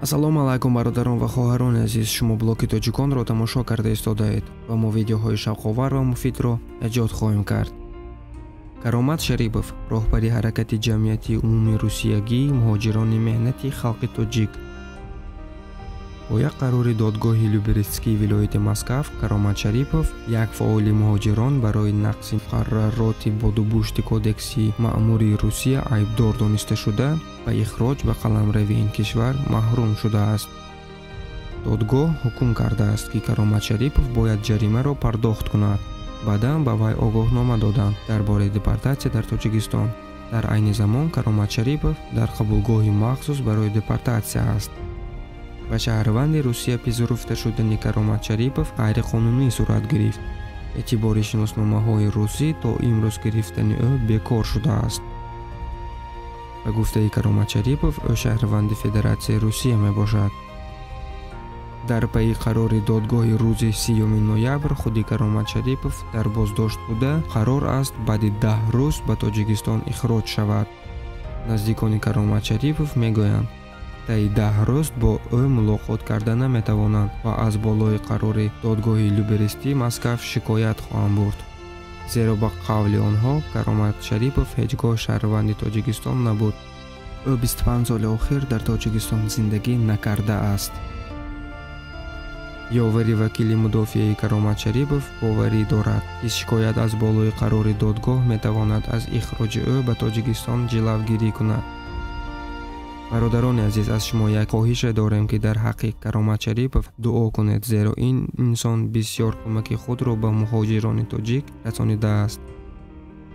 Ассалому алайкум бародарон ва хоҳарони азиз, шумо блоки тоҷиконро тамошо карда истодаед ва мо видеоҳои шавқовар ва муфидро эҷод хоҳем кард. Каромат Шарипов, роҳбари ҳаракати ҷамъияти умумии русиягии муҳоҷирони меҳнати халқи тоҷик. Бо як қарори додгоҳи Люберецкии вилояти Москав, Каромат Шарипов, як фаъоли муҳоҷирон барои нақси муқаррароти бодубушти кодекси маъмурии Русия айбдор дониста шуда, ба ихроҷ ба қаламравии ин кишвар маҳрум шудааст. Додгоҳ ҳукм кардааст, ки Каромат Шарипов бояд ҷаримаро пардохт кунад. Баъдан ба вай огоҳнома доданд дар бораи депортатсия дар Тоҷикистон. Дар айни замон Каромат Шарипов дар қабулгоҳи махсус барои депортатсия аст. ба шаҳрванди Русия пизуруфта шудани Каромат Шарипов ғайриқонунӣ сурат гирифт. эътибори шиносномаҳои русӣ то имрӯз гирифтани ӯ бекор шудааст. ба гуфтаи Каромат Шарипов, ӯ шаҳрванди Федератсияи Русия мебошад. дар пайи қарори додгоҳи рӯзи 30 ноябр худи Каромат Шарипов дар боздошт буда, қарор аст баъди 10 рӯз ба Тоҷикистон ихроҷ шавад. наздикони Каромат Шарипов мегӯянд, таи 10 рӯз бо ӯ мулоқот карда наметавонанд ва аз болои қарори додгоҳи Люберецкии Москав шикоят хоҳанд бурд. зеро ба қавли онҳо Каромат Шарипов ҳеҷ гоҳ шаҳрванди Тоҷикистон набуд. ӯ 25 соли охир дар Тоҷикистон зиндагӣ накардааст. ёвари вакили мудофиаи Каромат Шарипов боварӣ дорад, ки шикоят аз болои қарори додгоҳ метавонад аз ихроҷи ӯ ба Тоҷикистон ҷилавгирӣ кунад. бародарони азиз, аз шумо як хоҳише дорем, ки дар ҳаққи Каромат Шарипов дуо кунед, зеро ин инсон бисёр кӯмаки худро ба муҳоҷирони тоҷик расонидааст.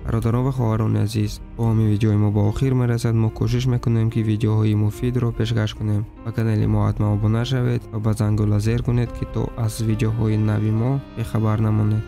бародарон ва хоҳарони азиз, бо ҳамин видеои мо ба охир мерасад. мо кӯшиш мекунем, ки видеоҳои муфидро пешкаш кунем. ба канали мо ҳатман обуна шавед ва ба зангу лазер кунед, ки то аз видеоҳои нави мо бехабар намонед.